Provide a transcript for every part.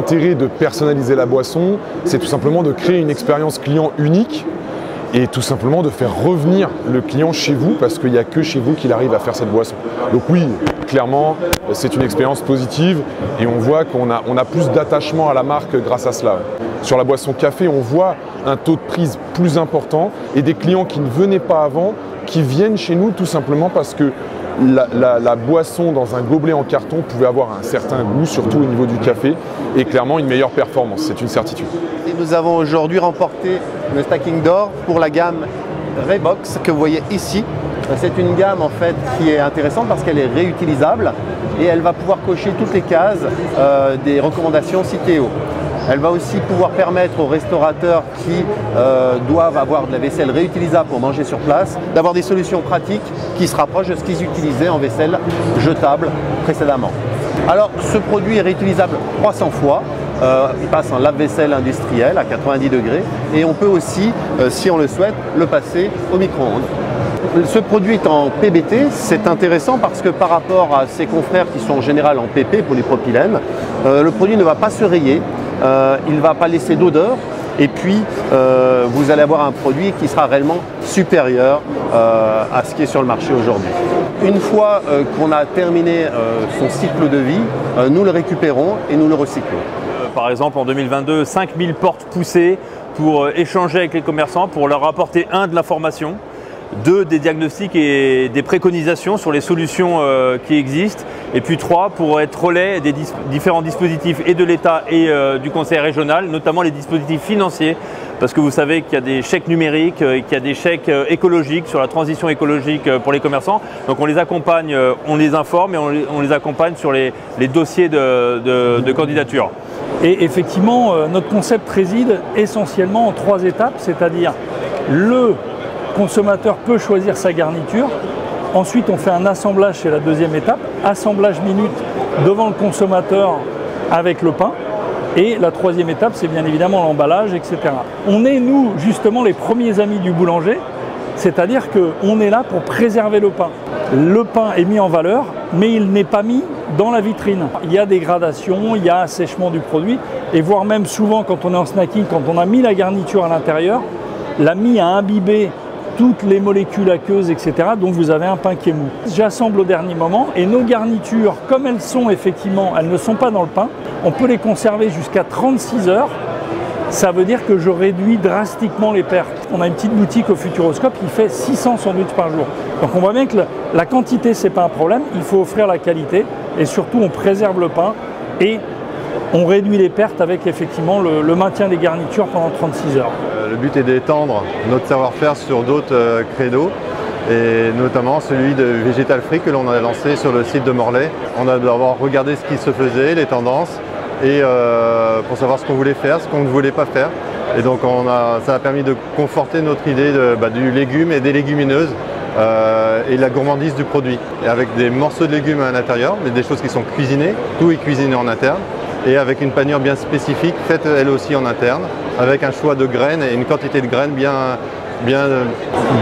l'intérêt de personnaliser la boisson, c'est tout simplement de créer une expérience client unique et tout simplement de faire revenir le client chez vous parce qu'il n'y a que chez vous qu'il arrive à faire cette boisson. Donc oui, clairement, c'est une expérience positive et on voit qu'on a plus d'attachement à la marque grâce à cela. Sur la boisson café, on voit un taux de prise plus important et des clients qui ne venaient pas avant, qui viennent chez nous tout simplement parce que la boisson dans un gobelet en carton pouvait avoir un certain goût, surtout au niveau du café, et clairement une meilleure performance, c'est une certitude. Et nous avons aujourd'hui remporté le Stacking d'or pour la gamme Raybox que vous voyez ici. C'est une gamme en fait qui est intéressante parce qu'elle est réutilisable et elle va pouvoir cocher toutes les cases des recommandations Citeo. Elle va aussi pouvoir permettre aux restaurateurs qui doivent avoir de la vaisselle réutilisable pour manger sur place, d'avoir des solutions pratiques qui se rapprochent de ce qu'ils utilisaient en vaisselle jetable précédemment. Alors ce produit est réutilisable 300 fois, il passe en lave-vaisselle industriel à 90 degrés et on peut aussi, si on le souhaite, le passer au micro-ondes. Ce produit est en PBT, c'est intéressant parce que par rapport à ses confrères qui sont en général en PP, polypropylène, le produit ne va pas se rayer. Il ne va pas laisser d'odeur et puis vous allez avoir un produit qui sera réellement supérieur à ce qui est sur le marché aujourd'hui. Une fois qu'on a terminé son cycle de vie, nous le récupérons et nous le recyclons. Par exemple en 2022, 5000 portes poussées pour échanger avec les commerçants, pour leur apporter de l'information, des diagnostics et des préconisations sur les solutions qui existent, et puis 3, pour être relais des différents dispositifs et de l'État et du Conseil régional, notamment les dispositifs financiers, parce que vous savez qu'il y a des chèques numériques, qu'il y a des chèques écologiques sur la transition écologique pour les commerçants. Donc on les accompagne, on les informe et on les accompagne sur les dossiers de candidature. Et effectivement, notre concept réside essentiellement en 3 étapes, c'est-à-dire le consommateur peut choisir sa garniture. Ensuite, on fait un assemblage, c'est la 2e étape. Assemblage minute devant le consommateur avec le pain. Et la 3e étape, c'est bien évidemment l'emballage, etc. On est, nous, justement, les premiers amis du boulanger. C'est-à-dire qu'on est là pour préserver le pain. Le pain est mis en valeur, mais il n'est pas mis dans la vitrine. Il y a dégradation, il y a assèchement du produit. Et voire même souvent, quand on est en snacking, quand on a mis la garniture à l'intérieur, la mie a imbibé toutes les molécules aqueuses, etc. Donc vous avez un pain qui est mou. J'assemble au dernier moment et nos garnitures, comme elles sont effectivement, elles ne sont pas dans le pain, on peut les conserver jusqu'à 36 heures. Ça veut dire que je réduis drastiquement les pertes. On a une petite boutique au Futuroscope qui fait 600 sandwichs par jour. Donc on voit bien que la quantité, c'est pas un problème, il faut offrir la qualité et surtout on préserve le pain et on réduit les pertes avec effectivement le maintien des garnitures pendant 36 heures. Le but est d'étendre notre savoir-faire sur d'autres credos et notamment celui de Végétal Free que l'on a lancé sur le site de Morlaix. On a d'abord regardé ce qui se faisait, les tendances et pour savoir ce qu'on voulait faire, ce qu'on ne voulait pas faire. Et donc ça a permis de conforter notre idée du légume et des légumineuses et la gourmandise du produit. Et avec des morceaux de légumes à l'intérieur, mais des choses qui sont cuisinées, tout est cuisiné en interne. Et avec une panure bien spécifique, faite elle aussi en interne, avec un choix de graines et une quantité de graines bien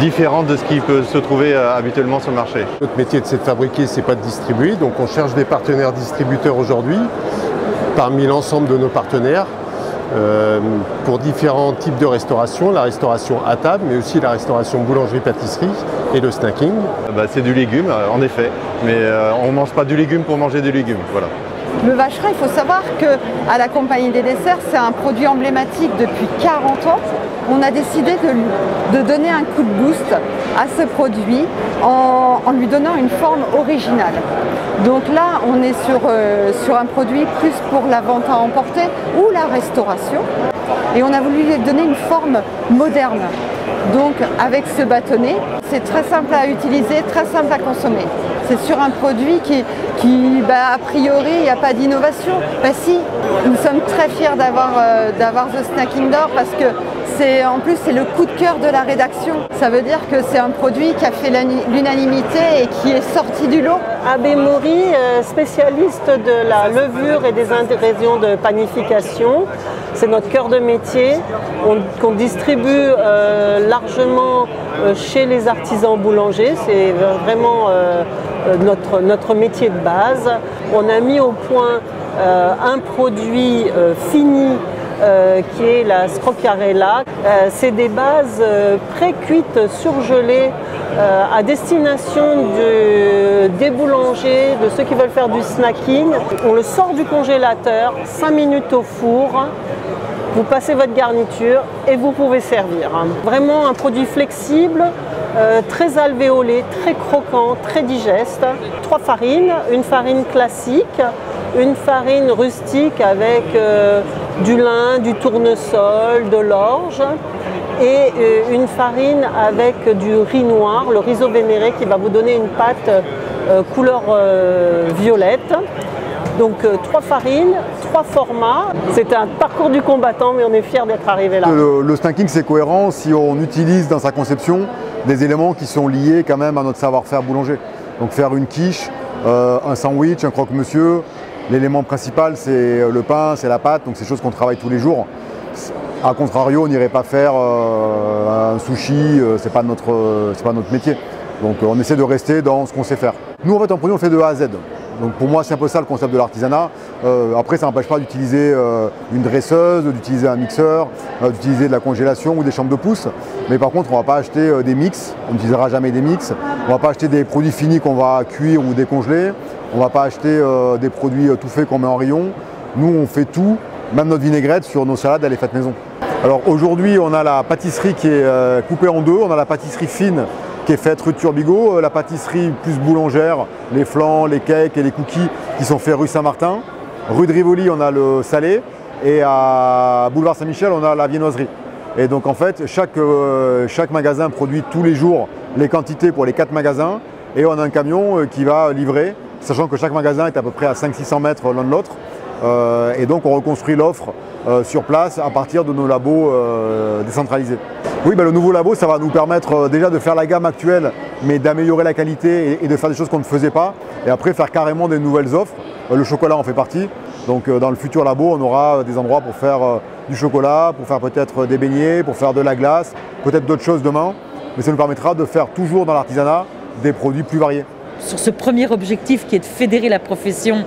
différente de ce qui peut se trouver habituellement sur le marché. Notre métier, c'est de fabriquer, c'est pas de distribuer. Donc on cherche des partenaires distributeurs aujourd'hui, parmi l'ensemble de nos partenaires, pour différents types de restauration, la restauration à table, mais aussi la restauration boulangerie-pâtisserie et le snacking. C'est du légume, en effet, mais on ne mange pas du légume pour manger du légume. Voilà. Le Vacherin, il faut savoir qu'à la Compagnie des desserts, c'est un produit emblématique depuis 40 ans. On a décidé de donner un coup de boost à ce produit en lui donnant une forme originale. Donc là, on est sur un produit plus pour la vente à emporter ou la restauration. Et on a voulu lui donner une forme moderne. Donc avec ce bâtonnet, c'est très simple à utiliser, très simple à consommer. C'est sur un produit qui a priori, il n'y a pas d'innovation. Si, nous sommes très fiers d'avoir The Snacking d'or parce que en plus c'est le coup de cœur de la rédaction. Ça veut dire que c'est un produit qui a fait l'unanimité et qui est sorti du lot. Abbé Maury, spécialiste de la levure et des ingrédients de panification. C'est notre cœur de métier qu'on distribue largement chez les artisans boulangers. C'est vraiment notre métier de base. On a mis au point un produit fini qui est la Scrocchiarella. C'est des bases pré-cuites surgelées à destination des boulangers, de ceux qui veulent faire du snacking. On le sort du congélateur, 5 minutes au four, vous passez votre garniture et vous pouvez servir. Vraiment un produit flexible, très alvéolé, très croquant, très digeste. 3 farines, une farine classique, une farine rustique avec du lin, du tournesol, de l'orge et une farine avec du riz noir, le riso vénéré qui va vous donner une pâte couleur violette. Donc 3 farines, 3 formats. C'est un parcours du combattant, mais on est fiers d'être arrivé là. Le snacking, c'est cohérent si on utilise dans sa conception des éléments qui sont liés quand même à notre savoir-faire boulanger. Donc faire une quiche, un sandwich, un croque-monsieur. L'élément principal, c'est le pain, c'est la pâte, donc c'est des choses qu'on travaille tous les jours. A contrario, on n'irait pas faire un sushi, c'est pas notre métier. Donc on essaie de rester dans ce qu'on sait faire. Nous, en fait, en produit, on le fait de A à Z. Donc pour moi, c'est un peu ça le concept de l'artisanat. Après, ça n'empêche pas d'utiliser une dresseuse, d'utiliser un mixeur, d'utiliser de la congélation ou des chambres de pousse. Mais par contre, on ne va pas acheter des mix, on n'utilisera jamais des mix. On ne va pas acheter des produits finis qu'on va cuire ou décongeler. On ne va pas acheter des produits tout faits qu'on met en rayon. Nous, on fait tout, même notre vinaigrette sur nos salades, elle est faite maison. Alors aujourd'hui, on a la pâtisserie qui est coupée en deux. On a la pâtisserie fine qui est faite rue de Turbigo, la pâtisserie plus boulangère, les flans, les cakes et les cookies qui sont faits rue Saint-Martin. Rue de Rivoli, on a le salé et à Boulevard Saint-Michel, on a la viennoiserie. Et donc en fait, chaque magasin produit tous les jours les quantités pour les 4 magasins et on a un camion qui va livrer, sachant que chaque magasin est à peu près à 500-600 mètres l'un de l'autre. Et donc on reconstruit l'offre sur place à partir de nos labos décentralisés. Oui, le nouveau labo, ça va nous permettre déjà de faire la gamme actuelle, mais d'améliorer la qualité et de faire des choses qu'on ne faisait pas. Et après, faire carrément des nouvelles offres. Le chocolat en fait partie. Donc dans le futur labo, on aura des endroits pour faire du chocolat, pour faire peut-être des beignets, pour faire de la glace, peut-être d'autres choses demain. Mais ça nous permettra de faire toujours dans l'artisanat des produits plus variés. Sur ce premier objectif qui est de fédérer la profession,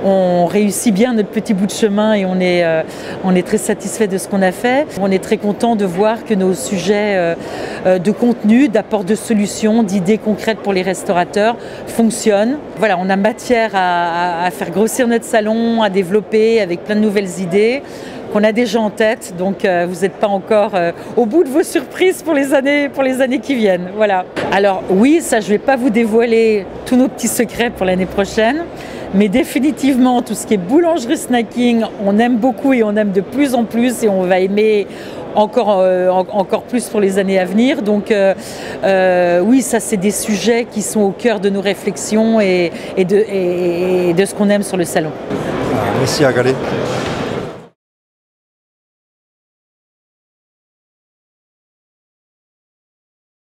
on réussit bien notre petit bout de chemin et on est très satisfait de ce qu'on a fait. On est très content de voir que nos sujets de contenu, d'apport de solutions, d'idées concrètes pour les restaurateurs fonctionnent. Voilà, on a matière à faire grossir notre salon, à développer avec plein de nouvelles idées qu'on a déjà en tête, donc vous n'êtes pas encore au bout de vos surprises pour les années qui viennent. Voilà. Alors oui, ça je ne vais pas vous dévoiler tous nos petits secrets pour l'année prochaine, mais définitivement tout ce qui est boulangerie snacking, on aime beaucoup et on aime de plus en plus et on va aimer encore plus pour les années à venir. Donc oui, ça c'est des sujets qui sont au cœur de nos réflexions et de ce qu'on aime sur le salon. Merci à Galet.